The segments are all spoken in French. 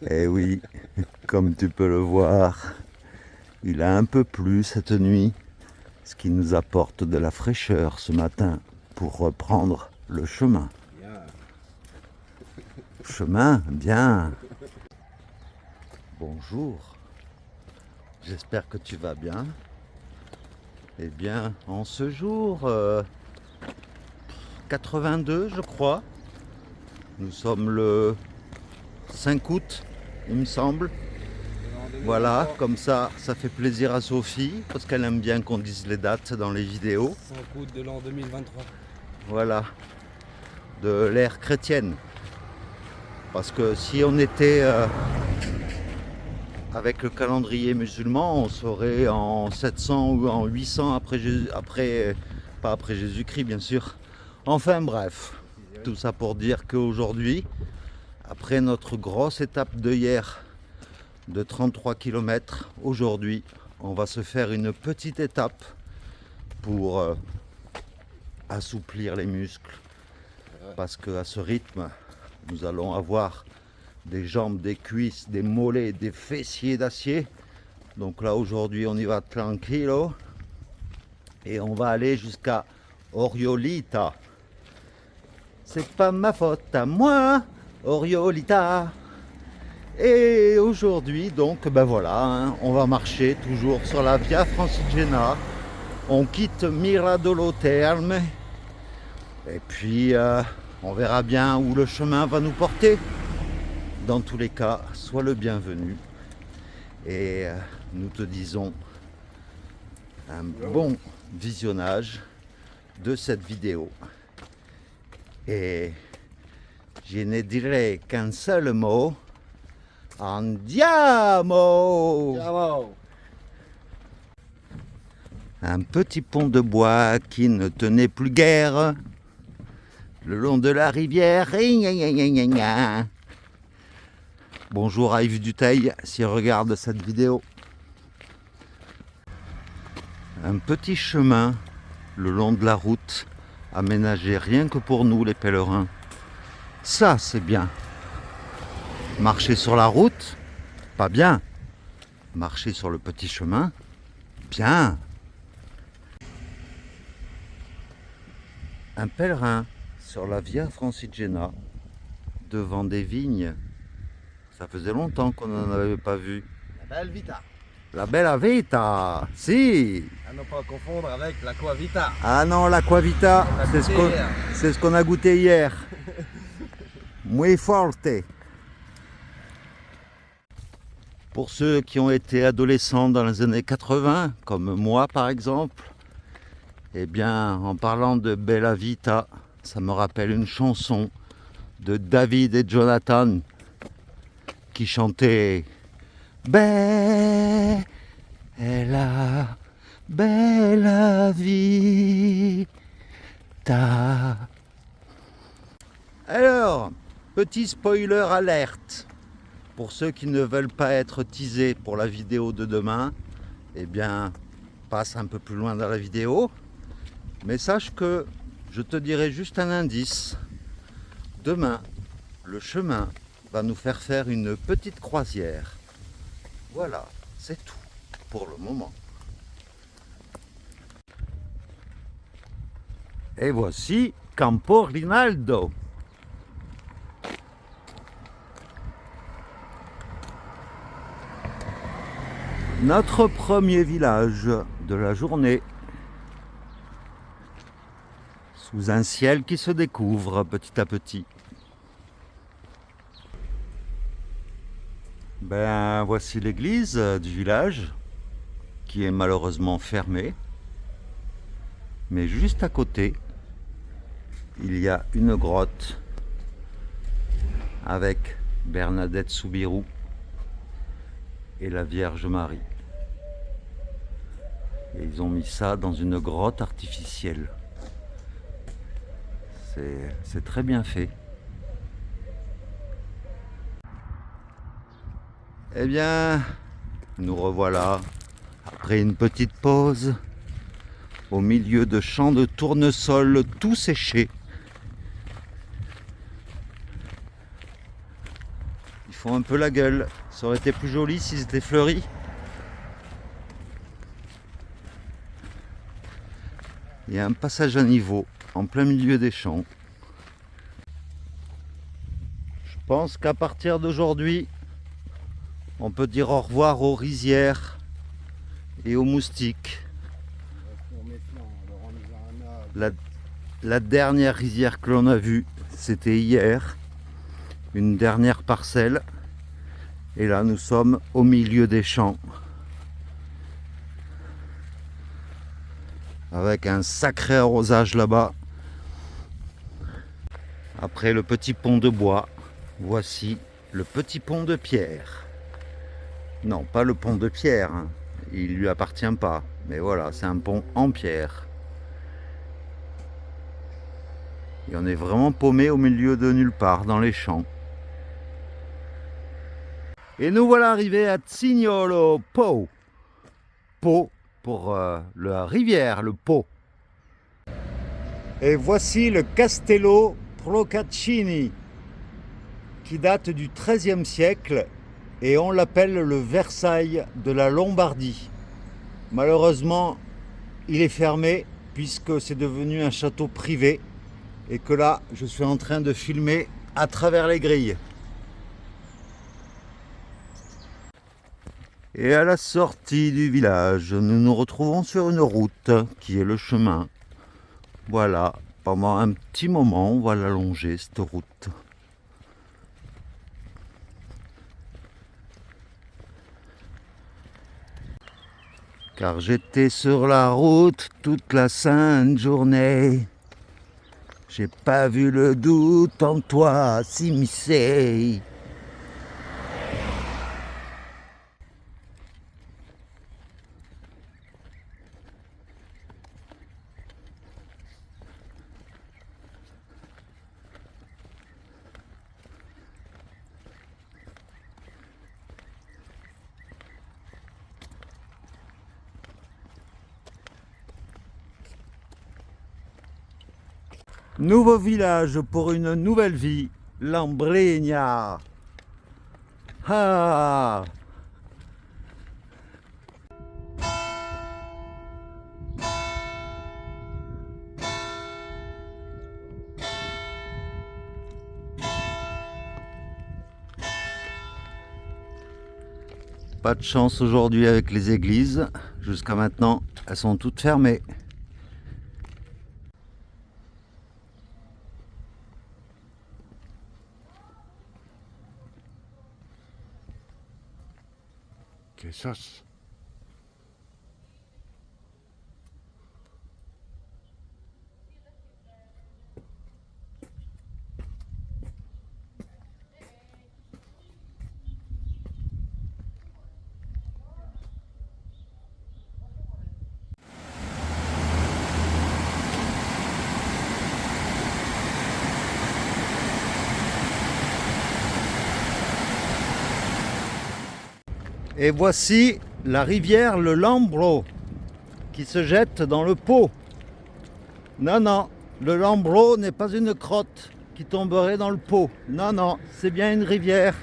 Eh oui, comme tu peux le voir, il a un peu plu cette nuit, ce qui nous apporte de la fraîcheur ce matin pour reprendre le chemin. Bien. Chemin, bien. Bonjour, j'espère que tu vas bien. Eh bien, en ce jour 82, je crois, nous sommes le 5 août, il me semble. Voilà, comme ça fait plaisir à Sophie, parce qu'elle aime bien qu'on dise les dates dans les vidéos. 5 août de l'an 2023. Voilà, de l'ère chrétienne. Parce que si on était avec le calendrier musulman, on serait en 700 ou en 800 pas après Jésus-Christ bien sûr. Enfin bref, tout ça pour dire qu'aujourd'hui, après notre grosse étape de hier de 33 km, aujourd'hui, on va se faire une petite étape pour assouplir les muscles. Parce qu'à ce rythme, nous allons avoir des jambes, des cuisses, des mollets, des fessiers d'acier. Donc là aujourd'hui on y va tranquillo et on va aller jusqu'à Oriolita. C'est pas ma faute à moi, Oriolita. Et aujourd'hui donc ben voilà, hein, on va marcher toujours sur la Via Francigena. On quitte Miradolo Terme et puis on verra bien où le chemin va nous porter. Dans tous les cas, sois le bienvenu et nous te disons un bon visionnage de cette vidéo. Et je ne dirai qu'un seul mot, andiamo! Ciao. Un petit pont de bois qui ne tenait plus guère le long de la rivière. Bonjour à Yves Duteil s'il regarde cette vidéo. Un petit chemin le long de la route, aménagé rien que pour nous les pèlerins. Ça c'est bien. Marcher sur la route, pas bien. Marcher sur le petit chemin, bien. Un pèlerin sur la Via Francigena, devant des vignes. Ça faisait longtemps qu'on n'en avait pas vu. La belle vita. La bella vita, si. À ne pas confondre avec la Coavita. Ah non, l'aquavita, c'est ce qu'on a goûté hier. Muy forte. Pour ceux qui ont été adolescents dans les années 80, comme moi par exemple, eh bien, en parlant de Bella Vita, ça me rappelle une chanson de David et Jonathan qui chantaient Bella, bella vita. Alors, petit spoiler alerte. Pour ceux qui ne veulent pas être teasés pour la vidéo de demain, eh bien, passe un peu plus loin dans la vidéo. Mais sache que je te dirai juste un indice. Demain, le chemin va nous faire une petite croisière. Voilà, c'est tout pour le moment. Et voici Campo Rinaldo. Notre premier village de la journée. Sous un ciel qui se découvre petit à petit. Ben voici l'église du village qui est malheureusement fermée. Mais juste à côté, il y a une grotte avec Bernadette Soubirous et la Vierge Marie. Et ils ont mis ça dans une grotte artificielle. C'est très bien fait. Eh bien, nous revoilà après une petite pause au milieu de champs de tournesol tout séchés. Ils font un peu la gueule. Ça aurait été plus joli s'ils étaient fleuris. Il y a un passage à niveau en plein milieu des champs. Je pense qu'à partir d'aujourd'hui, on peut dire au revoir aux rizières et aux moustiques. La dernière rizière que l'on a vue, c'était hier. Une dernière parcelle. Et là, nous sommes au milieu des champs. Avec un sacré arrosage là-bas. Après le petit pont de bois, voici le petit pont de pierre. Non, pas le pont de pierre, hein. Il lui appartient pas. Mais voilà, c'est un pont en pierre. Et on est vraiment paumé au milieu de nulle part, dans les champs. Et nous voilà arrivés à Zignolo Po. Po pour la rivière, le Po. Et voici le Castello Procaccini, qui date du XIIIe siècle et on l'appelle le Versailles de la Lombardie. Malheureusement, il est fermé puisque c'est devenu un château privé et que là, je suis en train de filmer à travers les grilles. Et à la sortie du village, nous nous retrouvons sur une route qui est le chemin. Voilà, pendant un petit moment, on va l'allonger cette route. Car j'étais sur la route toute la sainte journée. J'ai pas vu le doute en toi s'immiscer. Nouveau village pour une nouvelle vie, Lambregna. Ah! Pas de chance aujourd'hui avec les églises. Jusqu'à maintenant, elles sont toutes fermées. ¿Qué es eso? Et voici la rivière le Lambro qui se jette dans le Po. Non, non, le Lambro n'est pas une crotte qui tomberait dans le Po. Non, non, c'est bien une rivière.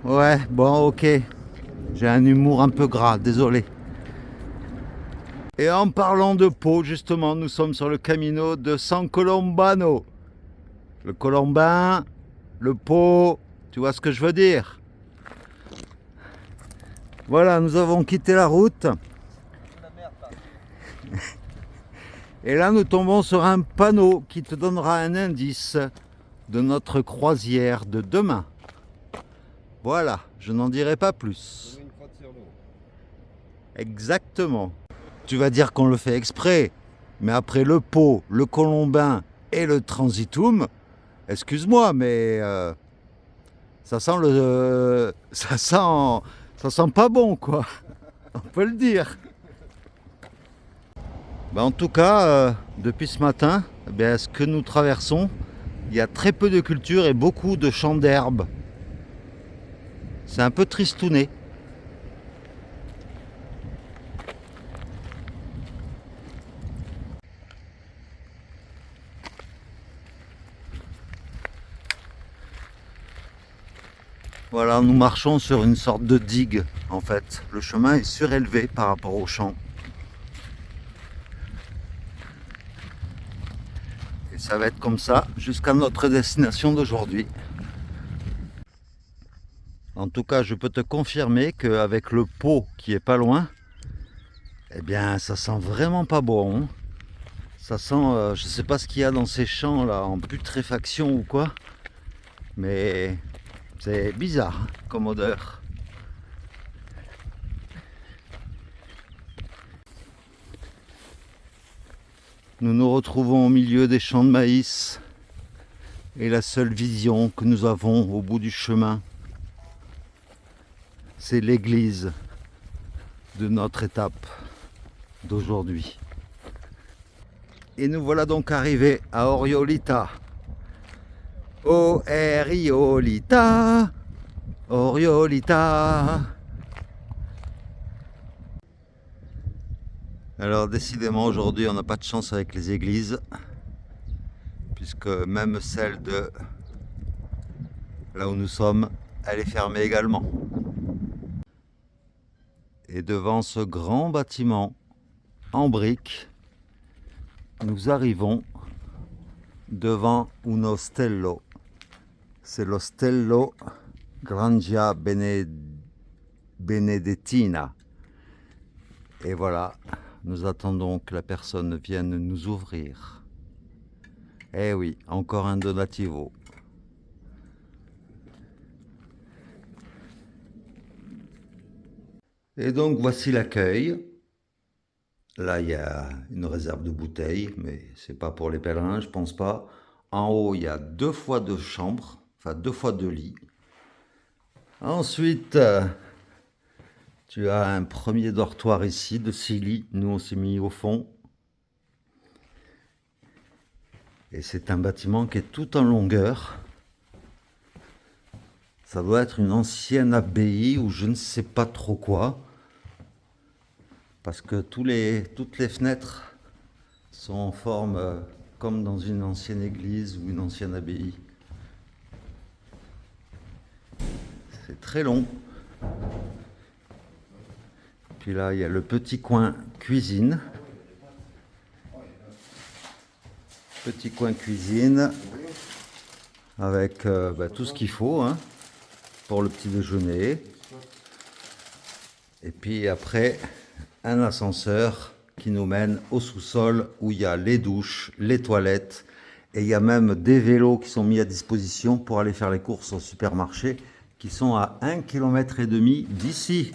Ouais, bon, ok. J'ai un humour un peu gras, désolé. Et en parlant de Po, justement, nous sommes sur le Camino de San Colombano. Le Colombin, le Po, tu vois ce que je veux dire? Voilà, nous avons quitté la route. Et là, nous tombons sur un panneau qui te donnera un indice de notre croisière de demain. Voilà, je n'en dirai pas plus. Exactement. Tu vas dire qu'on le fait exprès, mais après le Po, le Colombin et le Transitum, excuse-moi, mais ça sent pas bon, quoi. On peut le dire. Ben, en tout cas, depuis ce matin, eh bien, ce que nous traversons, il y a très peu de culture et beaucoup de champs d'herbe. C'est un peu tristouné. Voilà, nous marchons sur une sorte de digue en fait. Le chemin est surélevé par rapport au champ. Et ça va être comme ça jusqu'à notre destination d'aujourd'hui. En tout cas, je peux te confirmer qu'avec le pot qui est pas loin, eh bien, ça sent vraiment pas bon. Ça sent, je sais pas ce qu'il y a dans ces champs là, en putréfaction ou quoi, mais c'est bizarre hein, comme odeur. Nous nous retrouvons au milieu des champs de maïs et la seule vision que nous avons au bout du chemin, c'est l'église de notre étape d'aujourd'hui. Et nous voilà donc arrivés à Oriolita. Oriolita, Oriolita. Alors décidément aujourd'hui on n'a pas de chance avec les églises, puisque même celle de là où nous sommes, elle est fermée également. Et devant ce grand bâtiment en briques, nous arrivons devant un ostello. C'est l'ostello Grangia Benedettina. Et voilà, nous attendons que la personne vienne nous ouvrir. Eh oui, encore un donativo. Et donc voici l'accueil. Là, il y a une réserve de bouteilles, mais c'est pas pour les pèlerins, je pense pas. En haut, il y a 2 fois 2 chambres, enfin 2 fois 2 lits. Ensuite, tu as un premier dortoir ici de 6 lits. Nous, on s'est mis au fond. Et c'est un bâtiment qui est tout en longueur. Ça doit être une ancienne abbaye ou je ne sais pas trop quoi. Parce que toutes les fenêtres sont en forme comme dans une ancienne église ou une ancienne abbaye. C'est très long. Puis là, il y a le petit coin cuisine. Petit coin cuisine avec tout ce qu'il faut hein, pour le petit déjeuner. Et puis après, un ascenseur qui nous mène au sous-sol où il y a les douches, les toilettes et il y a même des vélos qui sont mis à disposition pour aller faire les courses au supermarché qui sont à 1,5 km d'ici.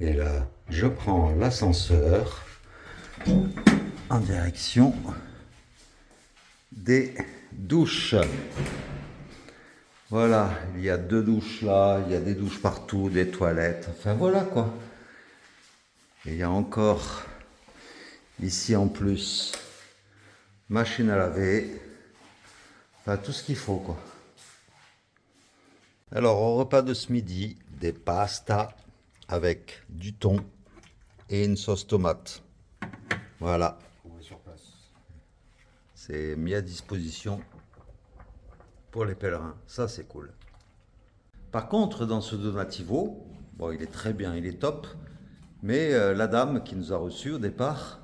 Et là, je prends l'ascenseur en direction des douches. Voilà, il y a 2 douches là, il y a des douches partout, des toilettes, enfin voilà quoi. Et il y a encore ici en plus machine à laver, enfin tout ce qu'il faut quoi. Alors au repas de ce midi, des pastas avec du thon et une sauce tomate. Voilà. C'est mis à disposition pour les pèlerins, ça c'est cool. Par contre, dans ce donativo, bon, il est très bien, il est top, mais la dame qui nous a reçus au départ,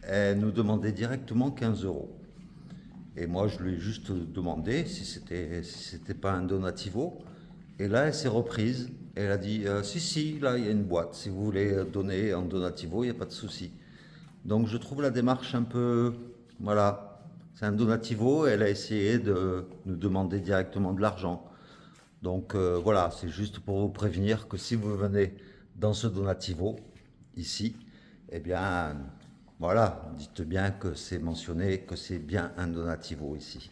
elle nous demandait directement 15 €. Et moi, je lui ai juste demandé si c'était pas un donativo. Et là, elle s'est reprise. Elle a dit si, là, il y a une boîte. Si vous voulez donner en donativo, il n'y a pas de souci. Donc, je trouve la démarche un peu, voilà. C'est un donativo, elle a essayé de nous demander directement de l'argent. Donc voilà, c'est juste pour vous prévenir que si vous venez dans ce donativo, ici, eh bien, voilà, dites bien que c'est mentionné, que c'est bien un donativo ici.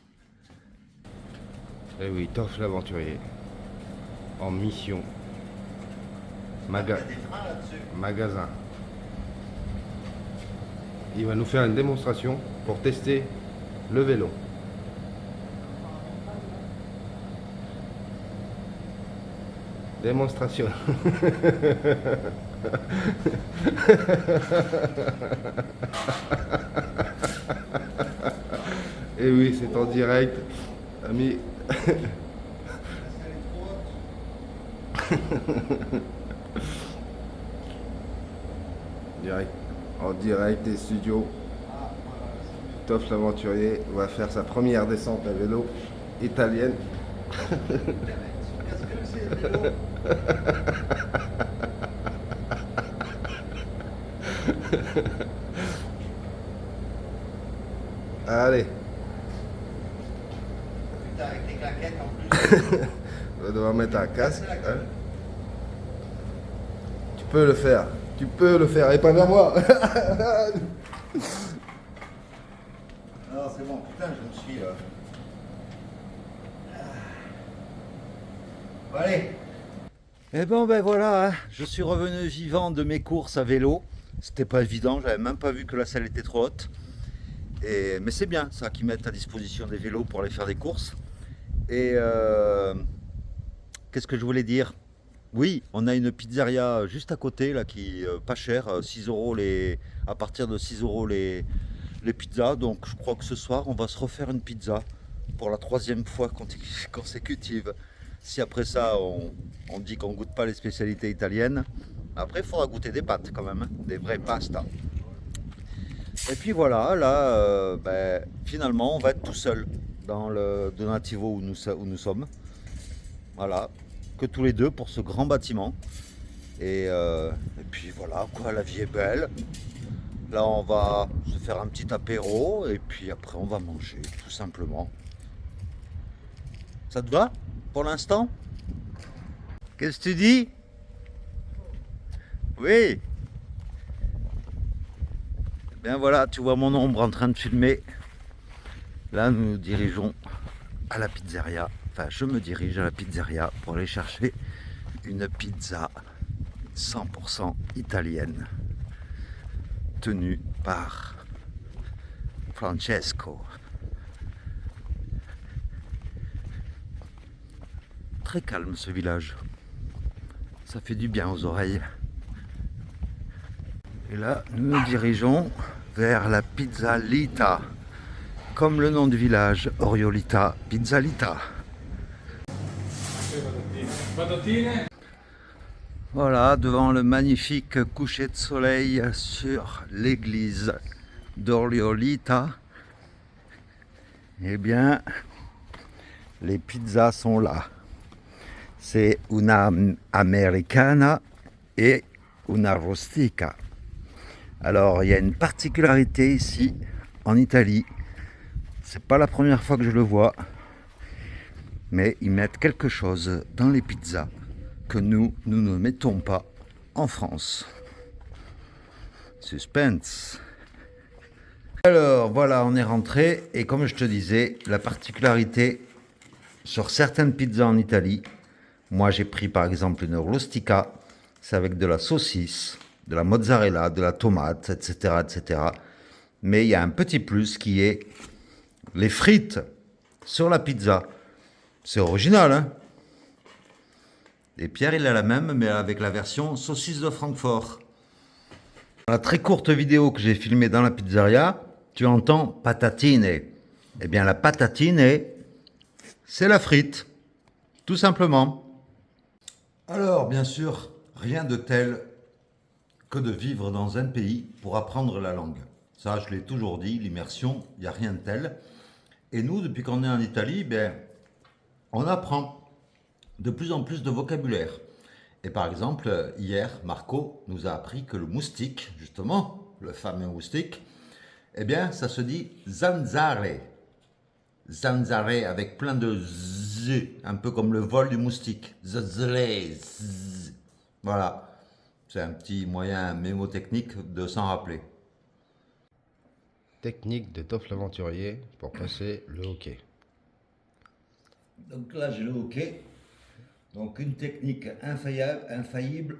Eh oui, Torche l'aventurier, en mission, magasin. Il va nous faire une démonstration pour tester le vélo. Démonstration. Et oui, c'est en direct, amis. En direct des studios, Toph l'aventurier va faire sa première descente à vélo italienne. Allez. Putain, avec les claquettes en plus. On va devoir mettre un casque. Hein. Tu peux le faire. Tu peux le faire. Et pas vers moi. Non, c'est bon, putain, je me suis. Allez. Eh ben voilà, hein, je suis revenu vivant de mes courses à vélo. C'était pas évident, j'avais même pas vu que la selle était trop haute. Mais c'est bien ça qu'ils mettent à disposition des vélos pour aller faire des courses. Et qu'est-ce que je voulais dire? Oui, on a une pizzeria juste à côté là qui pas cher, 6 euros à partir de 6 euros les pizzas. Donc je crois que ce soir on va se refaire une pizza pour la 3e fois consécutive. Si après ça on dit qu'on goûte pas les spécialités italiennes, après il faudra goûter des pâtes quand même, hein, des vraies pastas. Et puis voilà, là finalement on va être tout seul dans le Donativo où nous sommes. Voilà, que tous les deux pour ce grand bâtiment. Et puis voilà, quoi, la vie est belle. Là, on va se faire un petit apéro et puis après, on va manger, tout simplement. Ça te va pour l'instant? Qu'est-ce que tu dis? Oui. Bien voilà, tu vois mon ombre en train de filmer. Là, nous nous dirigeons à la pizzeria. Enfin, je me dirige à la pizzeria pour aller chercher une pizza 100% italienne tenue par Francesco. Très calme ce village. Ça fait du bien aux oreilles. Et là, nous nous dirigeons vers la Pizzalita. Comme le nom du village, Oriolita Pizzalita. Voilà, devant le magnifique coucher de soleil sur l'église d'Oriolita, eh bien, les pizzas sont là. C'est una americana et una rustica. Alors, il y a une particularité ici, en Italie. C'est pas la première fois que je le vois, mais ils mettent quelque chose dans les pizzas que nous ne mettons pas en France. Suspense. Alors voilà, on est rentré et comme je te disais, la particularité sur certaines pizzas en Italie, moi j'ai pris par exemple une rustica, c'est avec de la saucisse, de la mozzarella, de la tomate, etc., etc. Mais il y a un petit plus qui est les frites sur la pizza. C'est original, hein? Et Pierre, il a la même, mais avec la version saucisse de Francfort. Dans la très courte vidéo que j'ai filmée dans la pizzeria, tu entends patatine. Eh bien, la patatine, c'est la frite, tout simplement. Alors, bien sûr, rien de tel que de vivre dans un pays pour apprendre la langue. Ça, je l'ai toujours dit, l'immersion, il n'y a rien de tel. Et nous, depuis qu'on est en Italie, on apprend de plus en plus de vocabulaire. Et par exemple, hier, Marco nous a appris que le moustique, justement, le fameux moustique, eh bien, ça se dit zanzare. Zanzare avec plein de z, un peu comme le vol du moustique. Zanzare, z. Voilà. C'est un petit moyen mémotechnique de s'en rappeler. Technique de Toph l'aventurier pour passer le hockey. Donc là, j'ai le hockey. Donc une technique infaillible,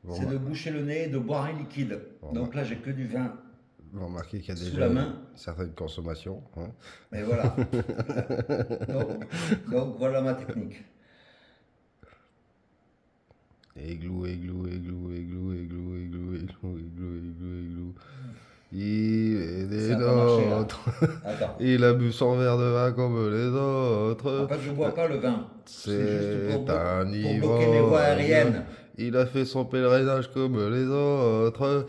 Bon, c'est de boucher le nez et de boire un liquide. Bon, Donc là, j'ai que du vin. Vous remarquez qu'il y a Sous déjà la une main. certaine consommation. Hein. Mais voilà. donc voilà ma technique. Églou, églou, églou, églou, églou, églou, églou, églou, églou, églou. Il est des Ça a pas marché, là. nôtres. Attends. Il a bu son verre de vin comme les autres. En fait, je bois pas le vin. C'est juste C'est un pour bloquer les voies aériennes. Il a fait son pèlerinage comme les autres.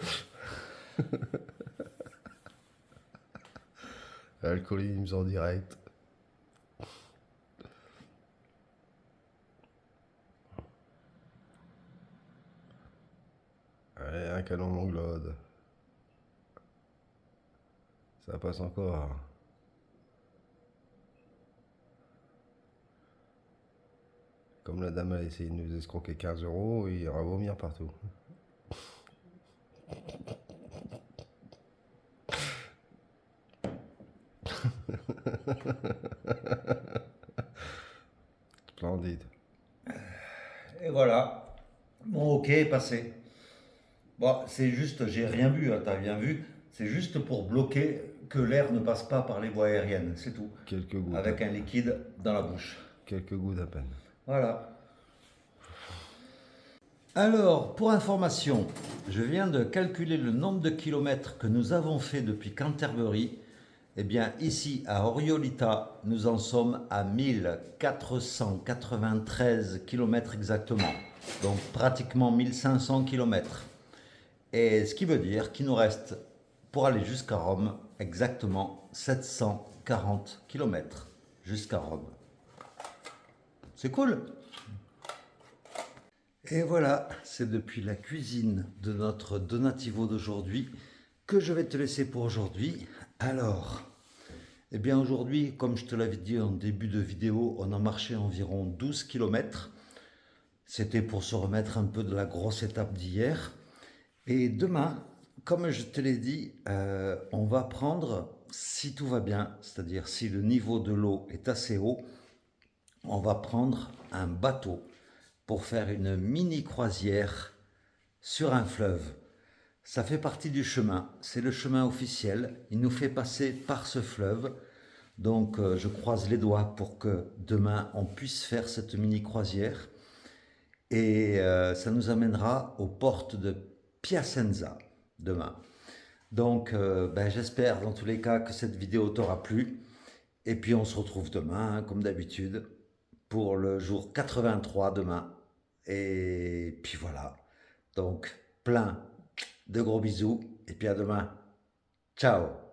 Alcoolisme en direct. Allez, un canon Monglode. Ça passe encore. Comme la dame a essayé de nous escroquer 15 €, il ira vomir partout. Splendide. Et voilà, mon ok est passé. Bon, c'est juste, j'ai rien vu, hein, t'as bien vu. C'est juste pour bloquer que l'air ne passe pas par les voies aériennes, c'est tout. Quelques gouttes. Avec un liquide dans la bouche. Quelques gouttes à peine. Voilà. Alors, pour information, je viens de calculer le nombre de kilomètres que nous avons fait depuis Canterbury. Eh bien, ici, à Oriolita, nous en sommes à 1493 kilomètres exactement. Donc, pratiquement 1500 kilomètres. Et ce qui veut dire qu'il nous reste, pour aller jusqu'à Rome, exactement 740 kilomètres jusqu'à Rome. C'est cool! Et voilà, c'est depuis la cuisine de notre Donativo d'aujourd'hui que je vais te laisser pour aujourd'hui. Alors, eh bien aujourd'hui, comme je te l'avais dit en début de vidéo, on a marché environ 12 km. C'était pour se remettre un peu de la grosse étape d'hier. Et demain, comme je te l'ai dit, on va prendre, si tout va bien, c'est-à-dire si le niveau de l'eau est assez haut, on va prendre un bateau pour faire une mini croisière sur un fleuve. Ça fait partie du chemin, c'est le chemin officiel, il nous fait passer par ce fleuve. Donc je croise les doigts pour que demain on puisse faire cette mini croisière. Et ça nous amènera aux portes de Piacenza demain. Donc j'espère dans tous les cas que cette vidéo t'aura plu. Et puis on se retrouve demain, hein, comme d'habitude, pour le jour 83 demain. Et puis voilà. Donc plein de gros bisous. Et puis à demain. Ciao.